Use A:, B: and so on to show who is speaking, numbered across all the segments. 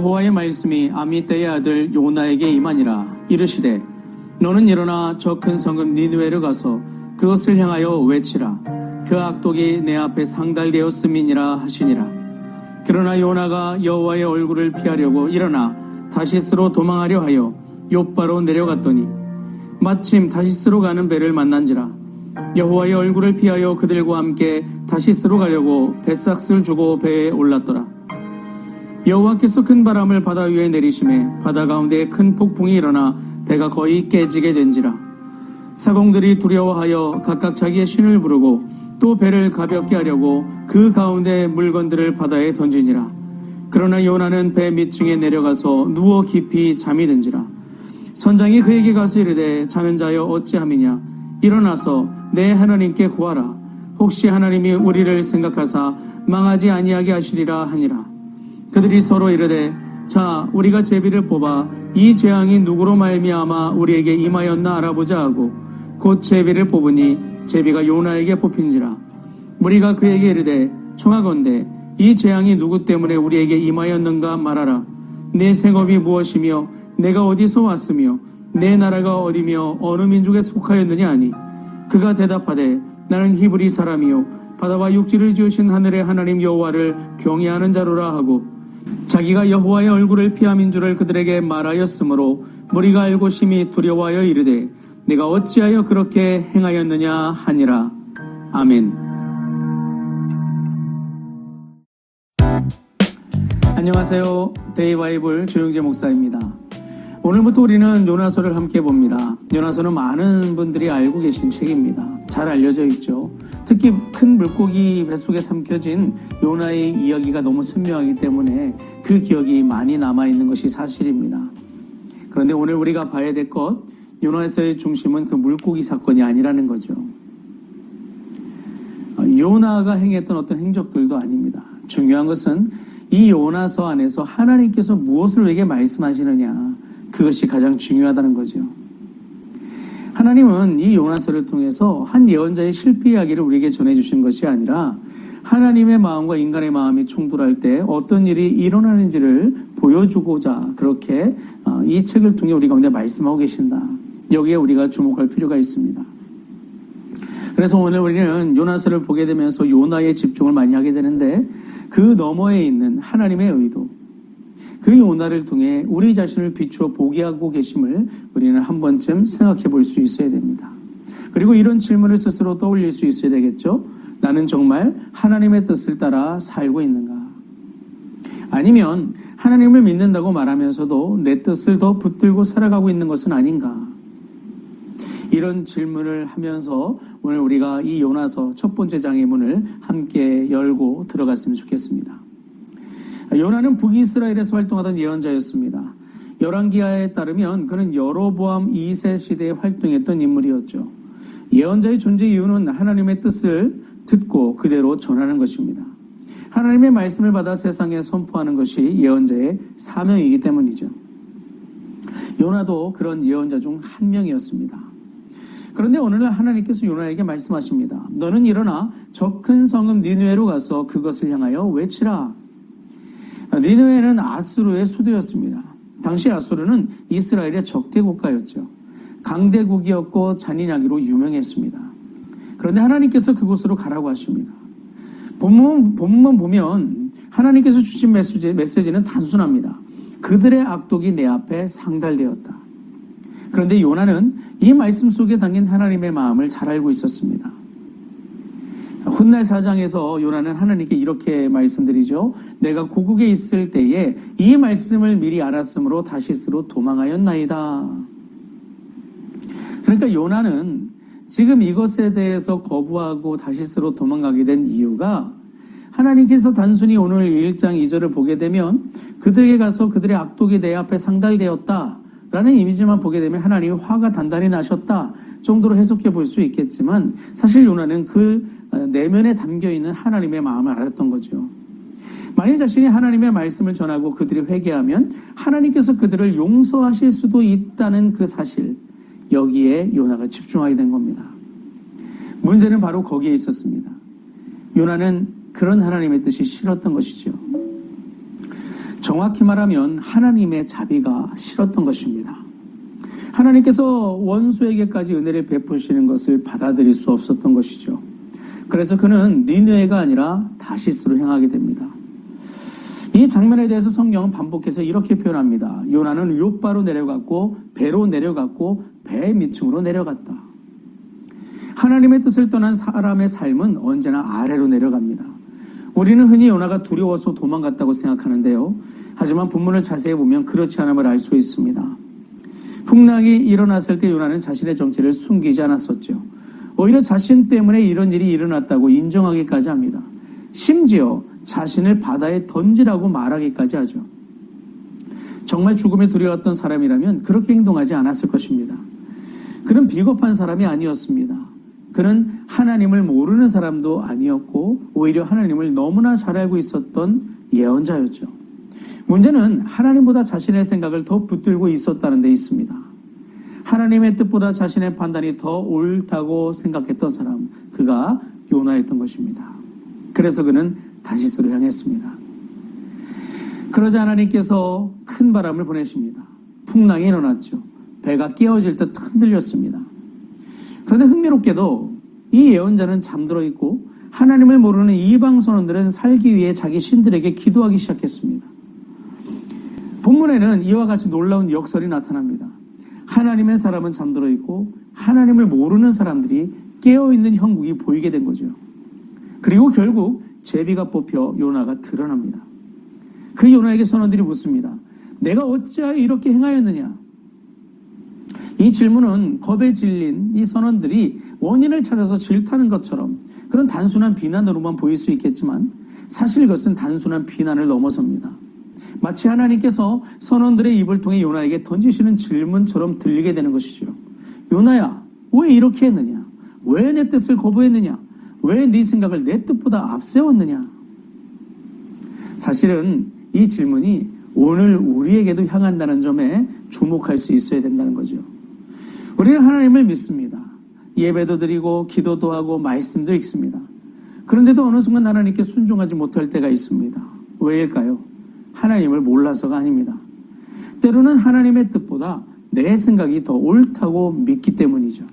A: 여호와의 말씀이 아미떼의 아들 요나에게 임하니라. 이르시되 너는 일어나 저 큰 성읍 니느웨로 가서 그것을 향하여 외치라. 그 악독이 내 앞에 상달되었음이니라 하시니라. 그러나 요나가 여호와의 얼굴을 피하려고 일어나 다시스로 도망하려 하여 욥바로 내려갔더니 마침 다시스로 가는 배를 만난지라. 여호와의 얼굴을 피하여 그들과 함께 다시스로 가려고 뱃삭을 주고 배에 올랐더라. 여호와께서 큰 바람을 바다 위에 내리심에 바다 가운데 큰 폭풍이 일어나 배가 거의 깨지게 된지라. 사공들이 두려워하여 각각 자기의 신을 부르고 또 배를 가볍게 하려고 그 가운데 물건들을 바다에 던지니라. 그러나 요나는 배 밑층에 내려가서 누워 깊이 잠이 든지라. 선장이 그에게 가서 이르되 자는 자여 어찌함이냐. 일어나서 내 하나님께 구하라. 혹시 하나님이 우리를 생각하사 망하지 아니하게 하시리라 하니라. 그들이 서로 이르되 자 우리가 제비를 뽑아 이 재앙이 누구로 말미암아 우리에게 임하였나 알아보자 하고 곧 제비를 뽑으니 제비가 요나에게 뽑힌지라. 무리가 그에게 이르되 청하건대 이 재앙이 누구 때문에 우리에게 임하였는가 말하라. 내 생업이 무엇이며 내가 어디서 왔으며 내 나라가 어디며 어느 민족에 속하였느냐 하니 그가 대답하되 나는 히브리 사람이요 바다와 육지를 지으신 하늘의 하나님 여호와를 경외하는 자로라 하고 자기가 여호와의 얼굴을 피함인 줄을 그들에게 말하였으므로 무리가 알고 심히 두려워하여 이르되 내가 어찌하여 그렇게 행하였느냐 하니라. 아멘. 안녕하세요. 데이바이블 조영재 목사입니다. 오늘부터 우리는 요나서를 함께 봅니다. 요나서는 많은 분들이 알고 계신 책입니다. 잘 알려져 있죠. 특히 큰 물고기 뱃속에 삼켜진 요나의 이야기가 너무 선명하기 때문에 그 기억이 많이 남아있는 것이 사실입니다. 그런데 오늘 우리가 봐야 될 것, 요나서의 중심은 그 물고기 사건이 아니라는 거죠. 요나가 행했던 어떤 행적들도 아닙니다. 중요한 것은 이 요나서 안에서 하나님께서 무엇을 우리에게 말씀하시느냐, 그것이 가장 중요하다는 거죠. 하나님은 이 요나서를 통해서 한 예언자의 실패 이야기를 우리에게 전해주신 것이 아니라 하나님의 마음과 인간의 마음이 충돌할 때 어떤 일이 일어나는지를 보여주고자 그렇게 이 책을 통해 우리 가운데 말씀하고 계신다. 여기에 우리가 주목할 필요가 있습니다. 그래서 오늘 우리는 요나서를 보게 되면서 요나에 집중을 많이 하게 되는데 그 너머에 있는 하나님의 의도, 그 요나를 통해 우리 자신을 비추어 보게 하고 계심을 우리는 한 번쯤 생각해 볼 수 있어야 됩니다. 그리고 이런 질문을 스스로 떠올릴 수 있어야 되겠죠. 나는 정말 하나님의 뜻을 따라 살고 있는가? 아니면 하나님을 믿는다고 말하면서도 내 뜻을 더 붙들고 살아가고 있는 것은 아닌가? 이런 질문을 하면서 오늘 우리가 이 요나서 첫 번째 장의 문을 함께 열고 들어갔으면 좋겠습니다. 요나는 북이스라엘에서 활동하던 예언자였습니다. 열왕기하에 따르면 그는 여로보암 2세 시대에 활동했던 인물이었죠. 예언자의 존재 이유는 하나님의 뜻을 듣고 그대로 전하는 것입니다. 하나님의 말씀을 받아 세상에 선포하는 것이 예언자의 사명이기 때문이죠. 요나도 그런 예언자 중 한 명이었습니다. 그런데 오늘날 하나님께서 요나에게 말씀하십니다. 너는 일어나 저 큰 성읍 니느웨로 가서 그것을 향하여 외치라. 니느웨는 아수르의 수도였습니다. 당시 아수르는 이스라엘의 적대 국가였죠. 강대국이었고 잔인하기로 유명했습니다. 그런데 하나님께서 그곳으로 가라고 하십니다. 본문만 보면 하나님께서 주신 메시지는 단순합니다. 그들의 악독이 내 앞에 상달되었다. 그런데 요나는 이 말씀 속에 담긴 하나님의 마음을 잘 알고 있었습니다. 훗날 4장에서 요나는 하나님께 이렇게 말씀드리죠. 내가 고국에 있을 때에 이 말씀을 미리 알았으므로 다시스로 도망하였나이다. 그러니까 요나는 지금 이것에 대해서 거부하고 다시스로 도망가게 된 이유가 하나님께서 단순히 오늘 1장 2절을 보게 되면 그들에게 가서 그들의 악독이 내 앞에 상달되었다 라는 이미지만 보게 되면 하나님이 화가 단단히 나셨다 정도로 해석해 볼 수 있겠지만 사실 요나는 그 내면에 담겨있는 하나님의 마음을 알았던 거죠. 만일 자신이 하나님의 말씀을 전하고 그들이 회개하면 하나님께서 그들을 용서하실 수도 있다는 그 사실, 여기에 요나가 집중하게 된 겁니다. 문제는 바로 거기에 있었습니다. 요나는 그런 하나님의 뜻이 싫었던 것이죠. 정확히 말하면 하나님의 자비가 싫었던 것입니다. 하나님께서 원수에게까지 은혜를 베푸시는 것을 받아들일 수 없었던 것이죠. 그래서 그는 니느웨가 아니라 다시스로 향하게 됩니다. 이 장면에 대해서 성경은 반복해서 이렇게 표현합니다. 요나는 욥바로 내려갔고 배로 내려갔고 배 밑층으로 내려갔다. 하나님의 뜻을 떠난 사람의 삶은 언제나 아래로 내려갑니다. 우리는 흔히 요나가 두려워서 도망갔다고 생각하는데요. 하지만 본문을 자세히 보면 그렇지 않음을 알 수 있습니다. 풍랑이 일어났을 때 요나는 자신의 정체를 숨기지 않았었죠. 오히려 자신 때문에 이런 일이 일어났다고 인정하기까지 합니다. 심지어 자신을 바다에 던지라고 말하기까지 하죠. 정말 죽음에 두려웠던 사람이라면 그렇게 행동하지 않았을 것입니다. 그는 비겁한 사람이 아니었습니다. 그는 하나님을 모르는 사람도 아니었고 오히려 하나님을 너무나 잘 알고 있었던 예언자였죠. 문제는 하나님보다 자신의 생각을 더 붙들고 있었다는 데 있습니다. 하나님의 뜻보다 자신의 판단이 더 옳다고 생각했던 사람, 그가 요나였던 것입니다. 그래서 그는 다시스로 향했습니다. 그러자 하나님께서 큰 바람을 보내십니다. 풍랑이 일어났죠. 배가 깨어질 듯 흔들렸습니다. 그런데 흥미롭게도 이 예언자는 잠들어 있고 하나님을 모르는 이방 선원들은 살기 위해 자기 신들에게 기도하기 시작했습니다. 본문에는 이와 같이 놀라운 역설이 나타납니다. 하나님의 사람은 잠들어 있고 하나님을 모르는 사람들이 깨어있는 형국이 보이게 된 거죠. 그리고 결국 제비가 뽑혀 요나가 드러납니다. 그 요나에게 선원들이 묻습니다. 내가 어찌하여 이렇게 행하였느냐? 이 질문은 겁에 질린 이 선원들이 원인을 찾아서 질타는 것처럼 그런 단순한 비난으로만 보일 수 있겠지만 사실 이것은 단순한 비난을 넘어섭니다. 마치 하나님께서 선원들의 입을 통해 요나에게 던지시는 질문처럼 들리게 되는 것이죠. 요나야, 왜 이렇게 했느냐? 왜 내 뜻을 거부했느냐? 왜 네 생각을 내 뜻보다 앞세웠느냐? 사실은 이 질문이 오늘 우리에게도 향한다는 점에 주목할 수 있어야 된다는 거죠. 우리는 하나님을 믿습니다. 예배도 드리고 기도도 하고 말씀도 읽습니다. 그런데도 어느 순간 하나님께 순종하지 못할 때가 있습니다. 왜일까요? 하나님을 몰라서가 아닙니다. 때로는 하나님의 뜻보다 내 생각이 더 옳다고 믿기 때문이죠.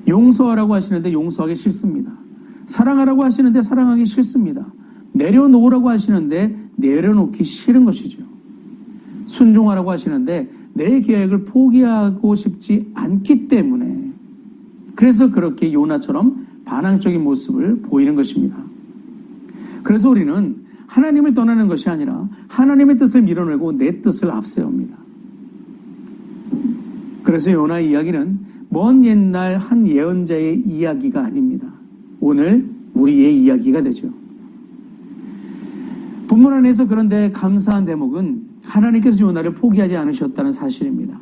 A: 용서하라고 하시는데 용서하기 싫습니다. 사랑하라고 하시는데 사랑하기 싫습니다. 내려놓으라고 하시는데 내려놓기 싫은 것이죠. 순종하라고 하시는데 내 계획을 포기하고 싶지 않기 때문에 그래서 그렇게 요나처럼 반항적인 모습을 보이는 것입니다. 그래서 우리는 하나님을 떠나는 것이 아니라 하나님의 뜻을 밀어내고 내 뜻을 앞세웁니다. 그래서 요나의 이야기는 먼 옛날 한 예언자의 이야기가 아닙니다. 오늘 우리의 이야기가 되죠. 본문 안에서 그런데 감사한 대목은 하나님께서 요나를 포기하지 않으셨다는 사실입니다.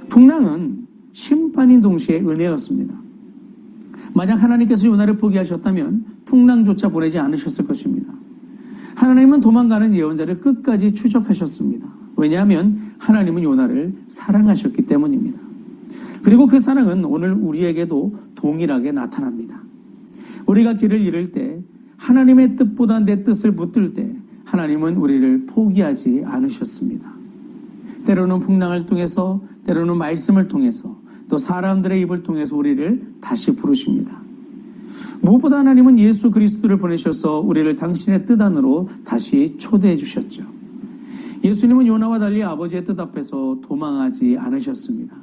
A: 풍랑은 심판인 동시에 은혜였습니다. 만약 하나님께서 요나를 포기하셨다면 풍랑조차 보내지 않으셨을 것입니다. 하나님은 도망가는 예언자를 끝까지 추적하셨습니다. 왜냐하면 하나님은 요나를 사랑하셨기 때문입니다. 그리고 그 사랑은 오늘 우리에게도 동일하게 나타납니다. 우리가 길을 잃을 때 하나님의 뜻보다 내 뜻을 붙들 때 하나님은 우리를 포기하지 않으셨습니다. 때로는 풍랑을 통해서 때로는 말씀을 통해서 또 사람들의 입을 통해서 우리를 다시 부르십니다. 무엇보다 하나님은 예수 그리스도를 보내셔서 우리를 당신의 뜻 안으로 다시 초대해 주셨죠. 예수님은 요나와 달리 아버지의 뜻 앞에서 도망하지 않으셨습니다.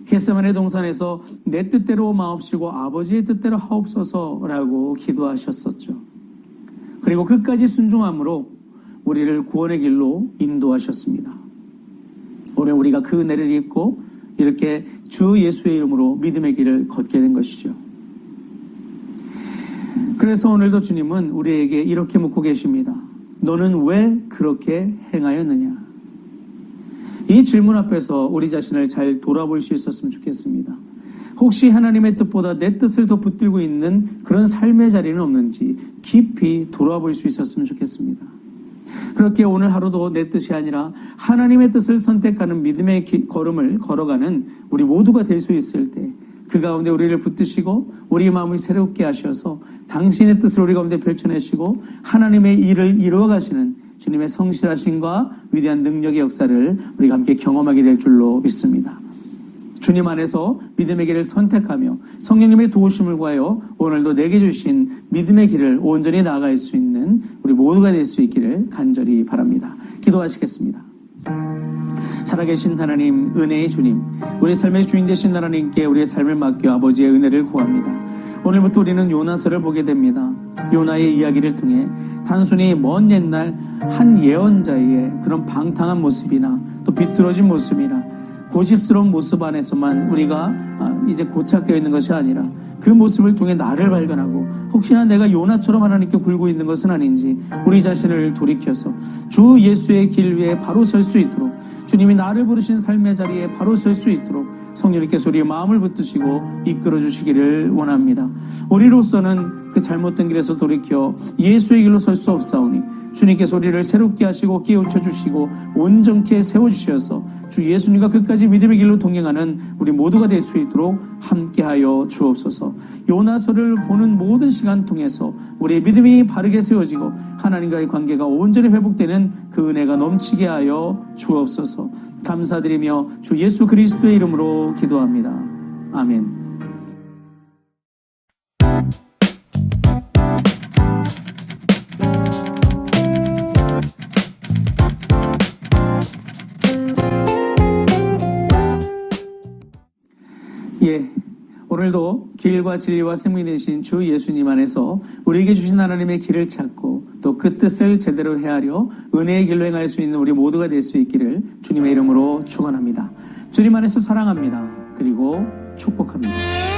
A: 겟세마네 동산에서 내 뜻대로 마옵시고 아버지의 뜻대로 하옵소서라고 기도하셨었죠. 그리고 끝까지 순종함으로 우리를 구원의 길로 인도하셨습니다. 오늘 우리가 그 은혜를 입고 이렇게 주 예수의 이름으로 믿음의 길을 걷게 된 것이죠. 그래서 오늘도 주님은 우리에게 이렇게 묻고 계십니다. 너는 왜 그렇게 행하였느냐? 이 질문 앞에서 우리 자신을 잘 돌아볼 수 있었으면 좋겠습니다. 혹시 하나님의 뜻보다 내 뜻을 더 붙들고 있는 그런 삶의 자리는 없는지 깊이 돌아볼 수 있었으면 좋겠습니다. 그렇게 오늘 하루도 내 뜻이 아니라 하나님의 뜻을 선택하는 믿음의 걸음을 걸어가는 우리 모두가 될 수 있을 때 그 가운데 우리를 붙드시고 우리의 마음을 새롭게 하셔서 당신의 뜻을 우리 가운데 펼쳐내시고 하나님의 일을 이루어 가시는 주님의 성실하심과 위대한 능력의 역사를 우리가 함께 경험하게 될 줄로 믿습니다. 주님 안에서 믿음의 길을 선택하며 성령님의 도우심을 구하여 오늘도 내게 주신 믿음의 길을 온전히 나아갈 수 있는 우리 모두가 될 수 있기를 간절히 바랍니다. 기도하시겠습니다. 살아계신 하나님, 은혜의 주님, 우리 삶의 주인 되신 하나님께 우리의 삶을 맡겨 아버지의 은혜를 구합니다. 오늘부터 우리는 요나서를 보게 됩니다. 요나의 이야기를 통해 단순히 먼 옛날 한 예언자의 그런 방탕한 모습이나 또 비뚤어진 모습이나 고집스러운 모습 안에서만 우리가 이제 고착되어 있는 것이 아니라 그 모습을 통해 나를 발견하고 혹시나 내가 요나처럼 하나님께 굴고 있는 것은 아닌지 우리 자신을 돌이켜서 주 예수의 길 위에 바로 설 수 있도록, 주님이 나를 부르신 삶의 자리에 바로 설 수 있도록 성령님께서 우리의 마음을 붙드시고 이끌어 주시기를 원합니다. 우리로서는 그 잘못된 길에서 돌이켜 예수의 길로 설 수 없사오니 주님께서 우리를 새롭게 하시고 깨우쳐 주시고 온전케 세워주셔서 주 예수님과 끝까지 믿음의 길로 동행하는 우리 모두가 될 수 있도록 함께하여 주옵소서. 요나서를 보는 모든 시간 통해서 우리의 믿음이 바르게 세워지고 하나님과의 관계가 온전히 회복되는 그 은혜가 넘치게 하여 주옵소서. 감사드리며 주 예수 그리스도의 이름으로 기도합니다. 아멘. 오늘도 길과 진리와 생명이 되신 주 예수님 안에서 우리에게 주신 하나님의 길을 찾고 또 그 뜻을 제대로 헤아려 은혜의 길로 행할 수 있는 우리 모두가 될 수 있기를 주님의 이름으로 축원합니다. 주님 안에서 사랑합니다. 그리고 축복합니다.